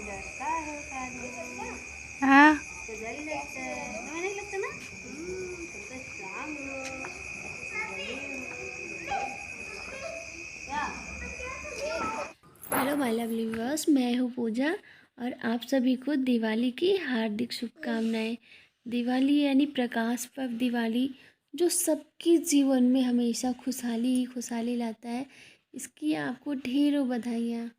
डरता है कानू। हाँ। तो डर ही लगता है, तुम्हें नहीं लगता ना? तुम तो स्ट्रांग हो, बड़ी हो। क्या? हेलो माय लवली व्यूअर्स, मैं हूँ पूजा और आप सभी को दिवाली की हार्दिक शुभकामनाएं। दिवाली यानी प्रकाश पर्व, दिवाली जो सबके जीवन में हमेशा खुशहाली ही खुशहाली लाता है, इसकी आपको ढेरों बधाइयाँ।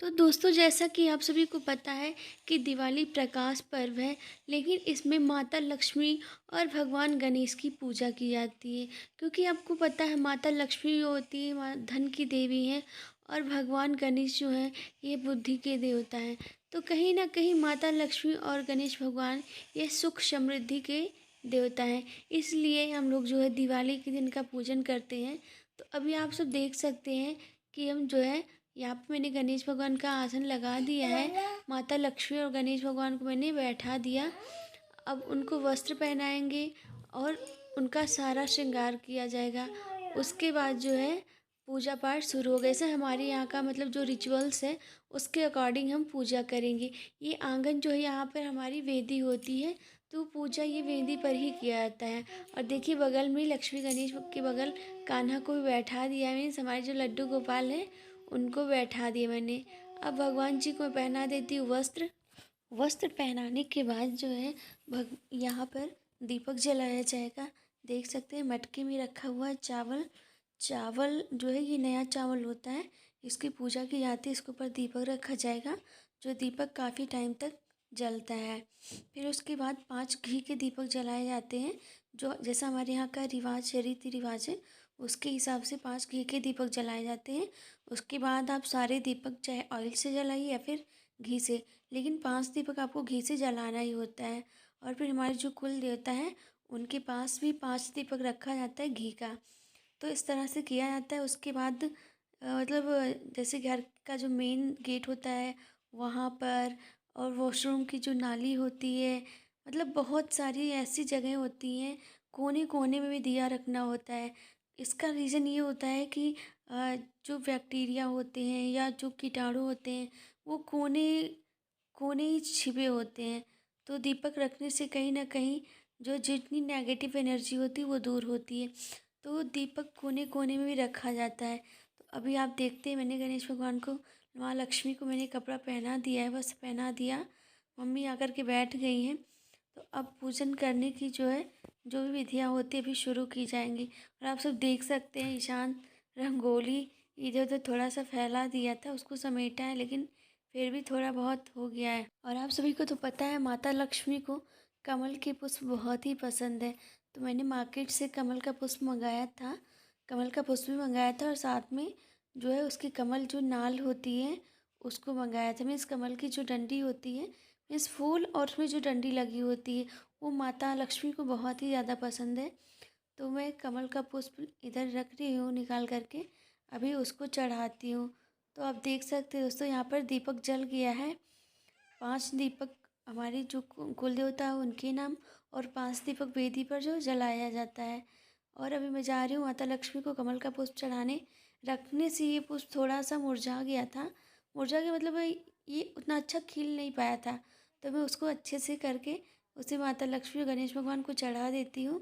तो दोस्तों, जैसा कि आप सभी को पता है कि दिवाली प्रकाश पर्व है, लेकिन इसमें माता लक्ष्मी और भगवान गणेश की पूजा की जाती है। क्योंकि आपको पता है माता लक्ष्मी जो होती है धन की देवी हैं, और भगवान गणेश जो हैं ये बुद्धि के देवता हैं। तो कहीं ना कहीं माता लक्ष्मी और गणेश भगवान ये सुख समृद्धि के देवता हैं। इसलिए हम लोग जो है दिवाली के दिन का पूजन करते हैं। तो अभी आप सब देख सकते हैं कि हम जो है यहाँ पे मैंने गणेश भगवान का आसन लगा दिया है। माता लक्ष्मी और गणेश भगवान को मैंने बैठा दिया। अब उनको वस्त्र पहनाएंगे और उनका सारा श्रृंगार किया जाएगा। उसके बाद जो है पूजा पाठ शुरू होगा। जैसे हमारे यहाँ का मतलब जो रिचुअल्स है उसके अकॉर्डिंग हम पूजा करेंगे। ये आंगन जो है यहाँ पर हमारी वेदी होती है, तो पूजा ये वेदी पर ही किया जाता है। और देखिए बगल में लक्ष्मी गणेश के बगल कान्हा को भी बैठा दिया है। मीन्स हमारे जो लड्डू गोपाल हैं उनको बैठा दिया मैंने। अब भगवान जी को मैं पहना देती हूँ वस्त्र। वस्त्र पहनाने के बाद जो है यहाँ पर दीपक जलाया जाएगा। देख सकते हैं मटके में रखा हुआ है चावल। चावल जो है ये नया चावल होता है, इसकी पूजा की जाती है। इसके ऊपर दीपक रखा जाएगा, जो दीपक काफ़ी टाइम तक जलता है। फिर उसके बाद 5 घी के दीपक जलाए जाते हैं, जो जैसा हमारे यहाँ का रिवाज है, रीति रिवाज है, उसके हिसाब से 5 घी के दीपक जलाए जाते हैं। उसके बाद आप सारे दीपक चाहे ऑयल से जलाइए या फिर घी से, लेकिन 5 दीपक आपको घी से जलाना ही होता है। और फिर हमारे जो कुल देवता है उनके पास भी 5 दीपक रखा जाता है घी का। तो इस तरह से किया जाता है। उसके बाद मतलब जैसे घर का जो मेन गेट होता है वहाँ पर, और वॉशरूम की जो नाली होती है, मतलब बहुत सारी ऐसी जगह होती हैं, कोने कोने में भी दिया रखना होता है। इसका रीज़न ये होता है कि जो बैक्टीरिया होते हैं या जो कीटाणु होते हैं वो कोने कोने ही छिपे होते हैं। तो दीपक रखने से कहीं ना कहीं जो जितनी नेगेटिव एनर्जी होती है वो दूर होती है। तो दीपक कोने कोने में भी रखा जाता है। तो अभी आप देखते हैं मैंने गणेश भगवान को, माँ लक्ष्मी को मैंने कपड़ा पहना दिया है, बस पहना दिया। मम्मी आकर के बैठ गई हैं। तो अब पूजन करने की जो है जो भी विधियाँ होती है अभी शुरू की जाएंगी। और आप सब देख सकते हैं ईशान रंगोली इधर उधर थोड़ा सा फैला दिया था, उसको समेटा है, लेकिन फिर भी थोड़ा बहुत हो गया है। और आप सभी को तो पता है माता लक्ष्मी को कमल के पुष्प बहुत ही पसंद है। तो मैंने मार्केट से कमल का पुष्प मंगाया था, कमल का पुष्प भी मंगाया था, और साथ में जो है उसकी कमल जो नाल होती है उसको मंगाया था। मीन्स कमल की जो डंडी होती है, मीन्स फूल और उसमें जो डंडी लगी होती है, वो माता लक्ष्मी को बहुत ही ज़्यादा पसंद है। तो मैं कमल का पुष्प इधर रख रही हूँ निकाल करके, अभी उसको चढ़ाती हूँ। तो आप देख सकते हो दोस्तों यहाँ पर दीपक जल गया है। 5 दीपक हमारी जो कुल देवता है उनके नाम, और 5 दीपक वेदी पर जो जलाया जाता है। और अभी मैं जा रही हूँ माता लक्ष्मी को कमल का पुष्प चढ़ाने। रखने से ये पुष्प थोड़ा सा मुरझा गया था, मुरझा गया मतलब ये उतना अच्छा खिल नहीं पाया था। तो मैं उसको अच्छे से करके उसे माता लक्ष्मी और गणेश भगवान को चढ़ा देती हूँ।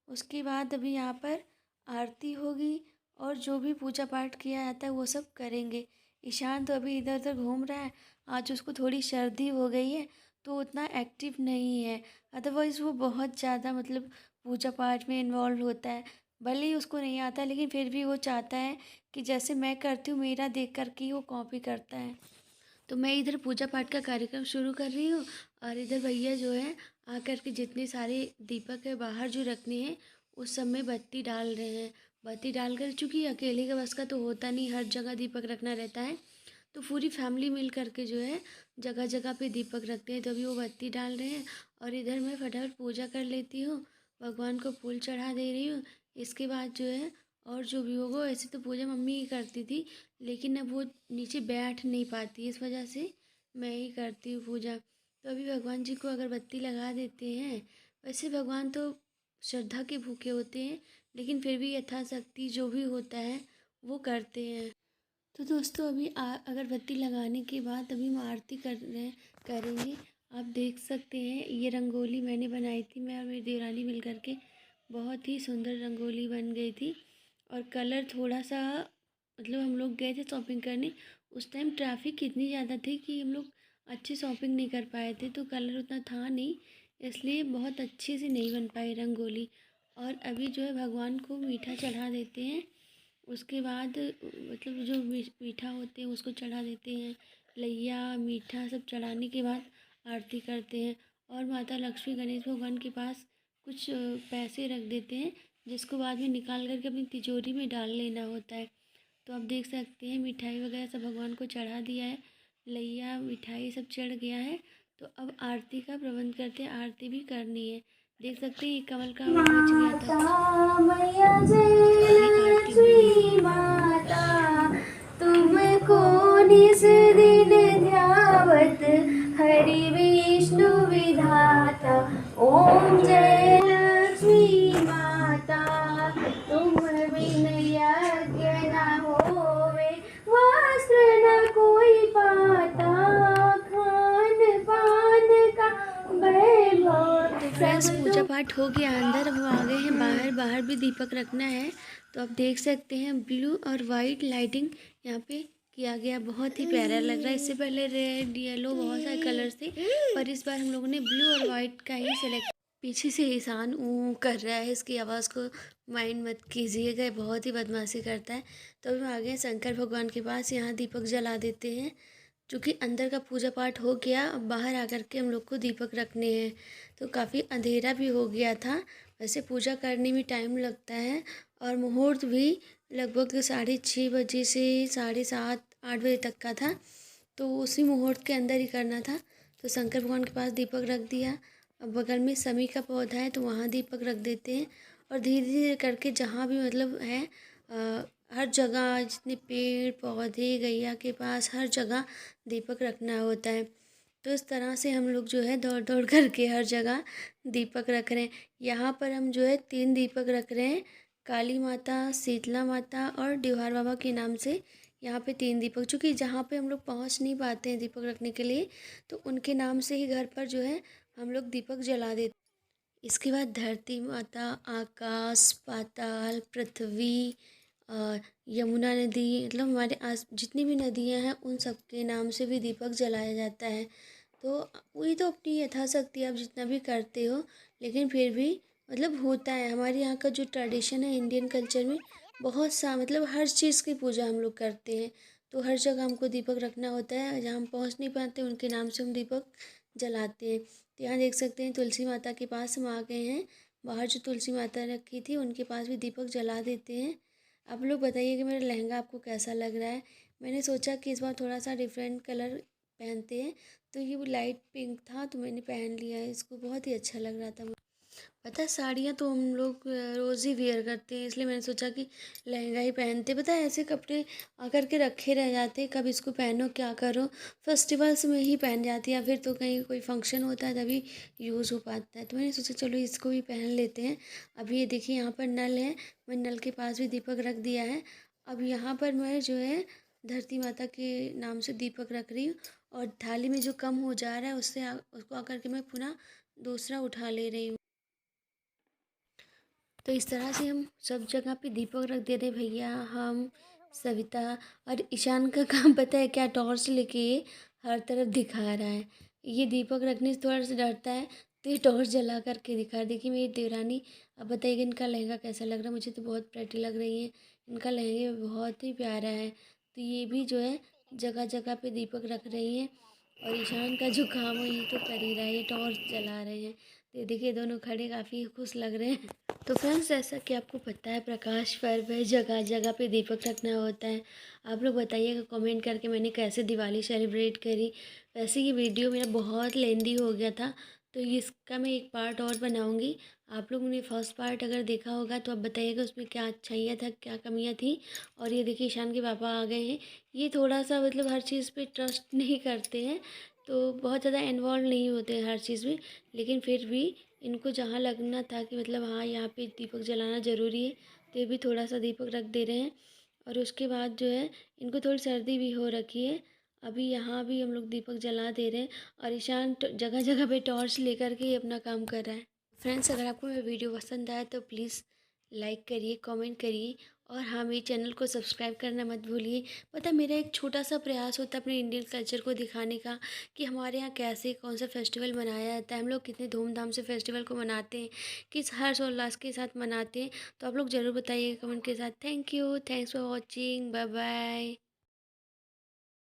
उसके बाद अभी यहाँ पर आरती होगी और जो भी पूजा पाठ किया जाता है वो सब करेंगे। ईशान तो अभी इधर उधर घूम रहा है, आज उसको थोड़ी सर्दी हो गई है तो उतना एक्टिव नहीं है। अदरवाइज़ वो बहुत ज़्यादा मतलब पूजा पाठ में इन्वॉल्व होता है। भले ही उसको नहीं आता लेकिन फिर भी वो चाहता है कि जैसे मैं करती हूँ मेरा देख कर के ही वो कॉपी करता है। तो मैं इधर पूजा पाठ का कार्यक्रम शुरू कर रही हूँ, और इधर भैया जो है आकर के जितने सारे दीपक है बाहर जो रखने हैं उस सब में बत्ती डाल रहे हैं। बत्ती डालकर, चूँकि अकेले के बस का तो होता नहीं, हर जगह दीपक रखना रहता है, तो पूरी फैमिली मिल करके जो है जगह जगह पे दीपक रखते हैं। तो अभी वो बत्ती डाल रहे हैं और इधर मैं फटाफट पूजा कर लेती हूँ, भगवान को फूल चढ़ा दे रही हूँ। इसके बाद जो है और जो भी होगा, ऐसे तो पूजा मम्मी ही करती थी, लेकिन अब वो नीचे बैठ नहीं पाती, इस वजह से मैं ही करती हूँ पूजा। तो अभी भगवान जी को अगरबत्ती लगा देते हैं। वैसे भगवान तो श्रद्धा के भूखे होते हैं, लेकिन फिर भी यथाशक्ति जो भी होता है वो करते हैं। तो दोस्तों अभी अगरबत्ती लगाने के बाद अभी हम आरती करेंगे। आप देख सकते हैं ये रंगोली मैंने बनाई थी, मैं और मेरी देवरानी मिल कर के। बहुत ही सुंदर रंगोली बन गई थी। और कलर थोड़ा सा मतलब हम लोग गए थे शॉपिंग करने, उस टाइम ट्रैफिक इतनी ज़्यादा थी कि हम लोग अच्छी शॉपिंग नहीं कर पाए थे, तो कलर उतना था नहीं, इसलिए बहुत अच्छे से नहीं बन पाई रंगोली। और अभी जो है भगवान को मीठा चढ़ा देते हैं। उसके बाद मतलब जो मीठा होते हैं उसको चढ़ा देते हैं, लैया मीठा सब चढ़ाने के बाद आरती करते हैं। और माता लक्ष्मी गणेश भगवान के पास कुछ पैसे रख देते हैं, जिसको बाद में निकाल करके अपनी तिजोरी में डाल लेना होता है। तो आप देख सकते हैं मिठाई वगैरह सब भगवान को चढ़ा दिया है, लैया मिठाई सब चढ़ गया है। तो अब आरती का प्रबंध करते हैं, आरती भी करनी है। देख सकते हैं ये कमल का वो बच गया था, माता मैया अभी आरती हो रही है। जय माता, तुमको निस दिन ध्यावत हरि विष्णु विधाता। ओम जय लक्ष्मी माता, तुम बिन यज्ञ न होवे, वस्त्र न कोई पाता, खान पान का वैभव तो फ्रेंड्स सब पूजा पाठ हो गया अंदर, अब हम आ गए हैं बाहर। बाहर भी दीपक रखना है। तो आप देख सकते हैं ब्लू और वाइट लाइटिंग यहाँ पे किया गया, बहुत ही प्यारा लग रहा है। इससे पहले रेड येलो बहुत सारे कलर्स थे, पर इस बार हम लोगों ने ब्लू और वाइट का ही सेलेक्ट। पीछे से ईशान ऊ कर रहा है, इसकी आवाज़ को माइंड मत कीजिएगा, बहुत ही बदमाशी करता है। तो अभी हम आ गए हैं शंकर भगवान के पास, यहाँ दीपक जला देते हैं। चूँकि अंदर का पूजा पाठ हो गया, अब बाहर आकर के हम लोग को दीपक रखने हैं। तो काफ़ी अंधेरा भी हो गया था। वैसे पूजा करने में टाइम लगता है, और मुहूर्त भी लगभग 6:30 से 7:30-8 बजे तक का था। तो उसी मुहूर्त के अंदर ही करना था। तो शंकर भगवान के पास दीपक रख दिया। अब बगल में समी का पौधा है, तो वहाँ दीपक रख देते हैं। और धीरे धीरे करके जहाँ भी मतलब है हर जगह जितने पेड़ पौधे गैया के पास हर जगह दीपक रखना होता है। तो इस तरह से हम लोग जो है दौड़ दौड़ करके हर जगह दीपक रख रहे हैं। यहाँ पर हम जो है 3 दीपक रख रहे हैं, काली माता, शीतला माता और ड्योहार बाबा के नाम से। यहाँ पे 3 दीपक, चूँकि जहाँ पे हम लोग पहुँच नहीं पाते हैं दीपक रखने के लिए, तो उनके नाम से ही घर पर जो है हम लोग दीपक जला देते। इसके बाद धरती माता, आकाश, पाताल, पृथ्वी और यमुना नदी, मतलब हमारे आस जितनी भी नदियां हैं उन सब के नाम से भी दीपक जलाया जाता है। तो वही तो अपनी यथाशक्ति आप जितना भी करते हो, लेकिन फिर भी मतलब होता है। हमारे यहाँ का जो ट्रेडिशन है इंडियन कल्चर में, बहुत सा मतलब हर चीज़ की पूजा हम लोग करते हैं। तो हर जगह हमको दीपक रखना होता है, जहाँ हम पहुँच नहीं पाते उनके नाम से हम दीपक जलाते हैं। तो यहाँ देख सकते हैं तुलसी माता के पास हम आ गए हैं। बाहर जो तुलसी माता रखी थी उनके पास भी दीपक जला देते हैं। आप लोग बताइए कि मेरा लहंगा आपको कैसा लग रहा है। मैंने सोचा कि इस बार थोड़ा सा डिफरेंट कलर पहनते हैं, तो ये वो लाइट पिंक था तो मैंने पहन लिया है इसको, बहुत ही अच्छा लग रहा था। पता है साड़ियाँ तो हम लोग रोज़ ही वेयर करते हैं, इसलिए मैंने सोचा कि लहंगा ही पहनते। पता है ऐसे कपड़े आकर के रखे रह जाते हैं, कब इसको पहनो क्या करो, फेस्टिवल्स में ही पहन जाती है, या फिर तो कहीं कोई फंक्शन होता है तभी यूज़ हो पाता है। तो मैंने सोचा चलो इसको भी पहन लेते हैं। अभी ये देखिए यहाँ पर नल है, मैं नल के पास भी दीपक रख दिया है। अब यहाँ पर मैं जो है धरती माता के नाम से दीपक रख रही हूँ, और थाली में जो कम हो जा रहा है उससे उसको आकर के मैं पुनः दूसरा उठा ले रही हूँ। तो इस तरह से हम सब जगह पे दीपक रख दे रहे भैया, हम, सविता। और ईशान का काम पता है क्या, टॉर्च लेके ये हर तरफ दिखा रहा है। ये दीपक रखने से थोड़ा सा डरता है, तो ये टॉर्च जला करके दिखा रहा है। देखिए मेरी देवरानी, अब बताइएगा इनका लहंगा कैसा लग रहा है। मुझे तो बहुत प्रेटी लग रही है, इनका लहंगे बहुत ही प्यारा है। तो ये भी जो है जगह जगह पे दीपक रख रही हैं। और ईशान का जो काम है ये तो कर ही रहा है, ये टॉर्च जला रहे हैं। तो ये देखिए दोनों खड़े काफ़ी खुश लग रहे हैं। तो फ्रेंड्स जैसा कि आपको पता है प्रकाश पर्व है, जगह जगह पे दीपक रखना होता है। आप लोग बताइएगा कमेंट करके मैंने कैसे दिवाली सेलिब्रेट करी। वैसे ये वीडियो मेरा बहुत लेंदी हो गया था, तो इसका मैं एक पार्ट और बनाऊंगी। आप लोगों ने फर्स्ट पार्ट अगर देखा होगा तो आप बताइएगा उसमें क्या अच्छाइयाँ था क्या कमियाँ थी। और ये देखिए ईशान के पापा आ गए हैं। ये थोड़ा सा मतलब हर चीज़ पे ट्रस्ट नहीं करते हैं, तो बहुत ज़्यादा इन्वॉल्व नहीं होते हैं हर चीज़ में, लेकिन फिर भी इनको जहाँ लगना था कि मतलब हाँ यहाँ पे दीपक जलाना ज़रूरी है, तो ये भी थोड़ा सा दीपक रख दे रहे हैं। और उसके बाद जो है इनको थोड़ी सर्दी भी हो रखी है। अभी यहाँ भी हम लोग दीपक जला दे रहे हैं और ईशान जगह जगह पे टॉर्च लेकर के ही अपना काम कर रहा है। फ्रेंड्स, अगर आपको मेरा वीडियो पसंद आया तो प्लीज़ लाइक करिए, कमेंट करिए और हाँ, मेरे चैनल को सब्सक्राइब करना मत भूलिए। पता है, मेरा एक छोटा सा प्रयास होता है अपने इंडियन कल्चर को दिखाने का कि हमारे यहाँ कैसे कौन सा फेस्टिवल मनाया जाता है, हम लोग कितने धूमधाम से फेस्टिवल को मनाते हैं, किस हर्ष और उल्लास के साथ मनाते हैं। तो आप लोग ज़रूर बताइए कमेंट के साथ। Thank you, thanks for watching, bye bye.